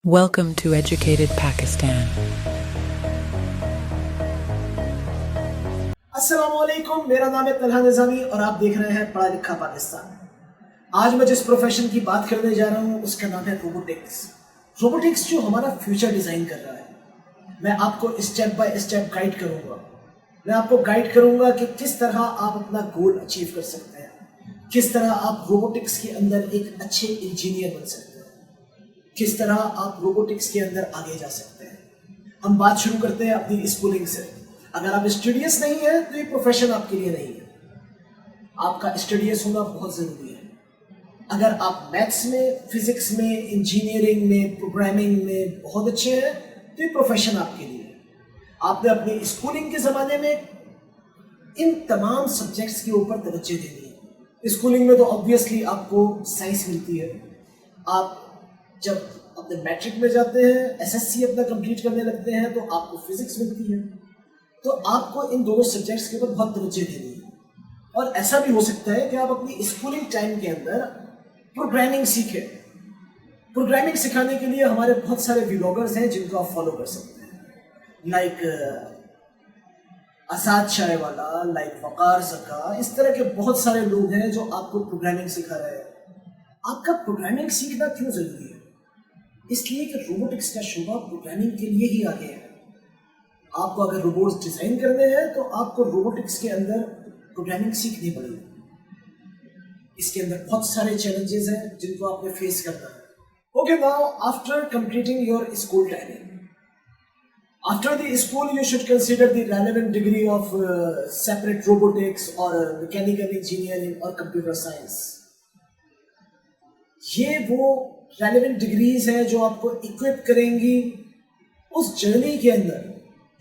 Welcome to Educated Pakistan. अस्सलामुअलैकुम, मेरा नाम है तलहा निज़ामी और आप देख रहे हैं पढ़ा लिखा पाकिस्तान। आज मैं जिस प्रोफेशन की बात करने जा रहा हूँ उसका नाम है रोबोटिक्स। रोबोटिक्स जो हमारा फ्यूचर डिज़ाइन कर रहा है, मैं आपको स्टेप बाय स्टेप गाइड करूँगा। मैं आपको गाइड करूँगा कि किस तरह आप अपना गोल अचीव कर सकते हैं, किस तरह आप रोबोटिक्स के अंदर एक अच्छे इंजीनियर बन सकते हैं, किस तरह आप रोबोटिक्स के अंदर आगे जा सकते हैं। हम बात शुरू करते हैं अपनी स्कूलिंग से। अगर आप स्टूडियस नहीं है तो ये प्रोफेशन आपके लिए नहीं है। आपका स्टूडियस होना बहुत ज़रूरी है। अगर आप मैथ्स में, फिजिक्स में, इंजीनियरिंग में, प्रोग्रामिंग में बहुत अच्छे हैं तो ये प्रोफेशन आपके लिए है। आपने अपनी स्कूलिंग के ज़माने में इन तमाम सब्जेक्ट्स के ऊपर तवज्जो देनी है। स्कूलिंग में तो ऑब्वियसली आपको साइंस मिलती है। आप जब अपने मैट्रिक में जाते हैं, एसएससी अपना कंप्लीट करने लगते हैं तो आपको फिजिक्स मिलती है। तो आपको इन दोनों सब्जेक्ट्स के ऊपर बहुत तवज्जो देनी है। और ऐसा भी हो सकता है कि आप अपनी स्कूलिंग टाइम के अंदर प्रोग्रामिंग सीखें। प्रोग्रामिंग सिखाने के लिए हमारे बहुत सारे व्लॉगर्स हैं जिनको आप फॉलो कर सकते हैं, लाइक आसाद शाहवाला, लाइक वकार ज़का। इस तरह के बहुत सारे लोग हैं जो आपको प्रोग्रामिंग सिखा रहे हैं। आपका प्रोग्रामिंग सीखना क्यों ज़रूरी है? इसलिए कि रोबोटिक्स का शोबा प्रोग्रामिंग के लिए ही आगे है। आपको अगर रोबोट्स डिज़ाइन करने हैं तो आपको रोबोटिक्स के अंदर प्रोग्रामिंग सीखनी पड़ेगी। इसके अंदर बहुत सारे चैलेंजेस हैं जिनको आपने फेस करना है। Okay, now after completing your school timing, after the school you should consider the relevant degree of separate robotics or mechanical engineering or computer science। ये वो रेलेवेंट डिग्रीज हैं जो आपको इक्विप करेंगी उस जर्नी के अंदर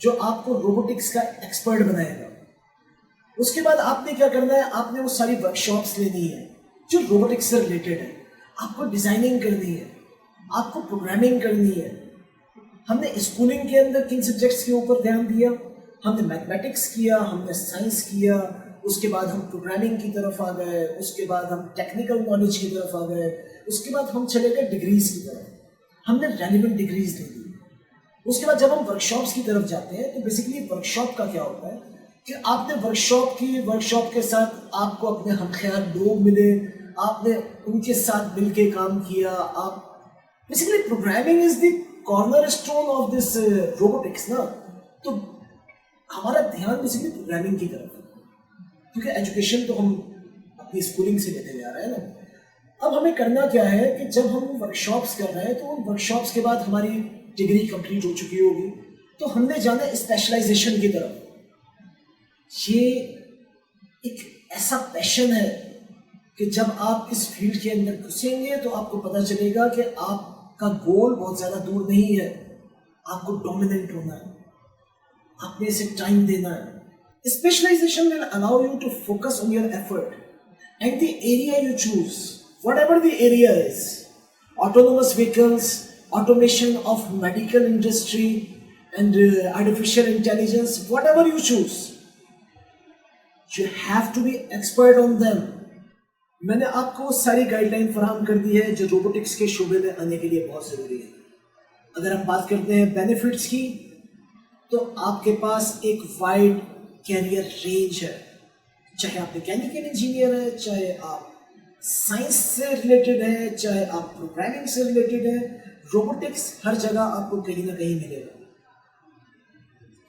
जो आपको रोबोटिक्स का एक्सपर्ट बनाएगा। उसके बाद आपने क्या करना है, आपने वो सारी वर्कशॉप्स लेनी है जो रोबोटिक्स से रिलेटेड है। आपको डिज़ाइनिंग करनी है, आपको प्रोग्रामिंग करनी है। हमने स्कूलिंग के अंदर किन सब्जेक्ट्स के ऊपर ध्यान दिया? हमने मैथमेटिक्स किया, हमने साइंस किया, उसके बाद हम प्रोग्रामिंग की तरफ आ गए, उसके बाद हम टेक्निकल नॉलेज की तरफ आ गए, उसके बाद हम चले गए डिग्रीज की तरफ। हमने रेलिवेंट डिग्रीज ले ली। उसके बाद जब हम वर्कशॉप्स की तरफ जाते हैं तो बेसिकली वर्कशॉप का क्या होता है कि आपने वर्कशॉप के साथ आपको अपने हमख्यार लोग मिले, आपने उनके साथ मिलके काम किया। आप basically programming is the corner stone of this robotics ना। तो हमारा ध्यान बेसिकली प्रोग्रामिंग की तरफ है, क्योंकि एजुकेशन तो हम अपनी स्कूलिंग से लेते आ रहे हैं ना। अब हमें करना क्या है कि जब हम वर्कशॉप्स कर रहे हैं तो उन वर्कशॉप्स के बाद हमारी डिग्री कंप्लीट हो चुकी होगी तो हमने जाना है स्पेशलाइजेशन की तरफ। ये एक ऐसा पैशन है कि जब आप इस फील्ड के अंदर घुसेंगे तो आपको पता चलेगा कि आपका गोल बहुत ज़्यादा दूर नहीं है। आपको डोमिनेंट होना है, आपने इसे टाइम देना है। Specialization will allow you to focus on your effort and the area you choose, whatever the area is. Autonomous vehicles, automation of medical industry and artificial intelligence, whatever you choose, you have to be expert on them. मैंने आपको सारी guideline फराहम कर दी है जो robotics के शोबे में आने के लिए बहुत ज़रूरी है। अगर हम बात करते हैं बेनिफिट्स की तो आपके पास एक वाइड कैरियर रेंज है। चाहे आप मैकेनिकल इंजीनियर है, चाहे आप साइंस से रिलेटेड है, चाहे आप प्रोग्रामिंग से रिलेटेड है, रोबोटिक्स हर जगह आपको कहीं ना कहीं मिलेगा।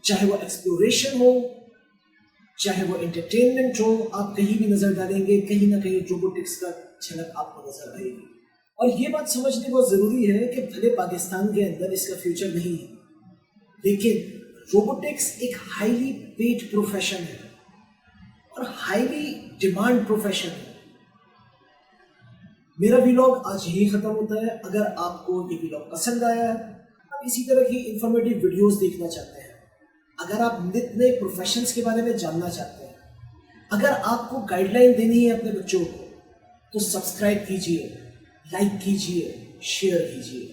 चाहे वो एक्सप्लोरेशन हो, चाहे वो एंटरटेनमेंट हो, आप कहीं भी नज़र डालेंगे कहीं ना कहीं रोबोटिक्स का झलक आपको नजर आएगी। और ये बात समझनी बहुत ज़रूरी है कि भले पाकिस्तान के अंदर इसका फ्यूचर नहीं है, लेकिन रोबोटिक्स एक हाईली पेड प्रोफेशन है और हाईली डिमांड प्रोफेशन है। मेरा व्लॉग आज यही ख़त्म होता है। अगर आपको ये व्लॉग पसंद आया है, आप इसी तरह की इंफॉर्मेटिव वीडियोस देखना चाहते हैं, अगर आप नित नए प्रोफेशंस के बारे में जानना चाहते हैं, अगर आपको गाइडलाइन देनी है अपने बच्चों को, तो सब्सक्राइब कीजिए, लाइक कीजिए, शेयर कीजिए।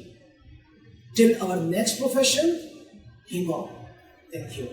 Till our next profession, hang on. Thank you.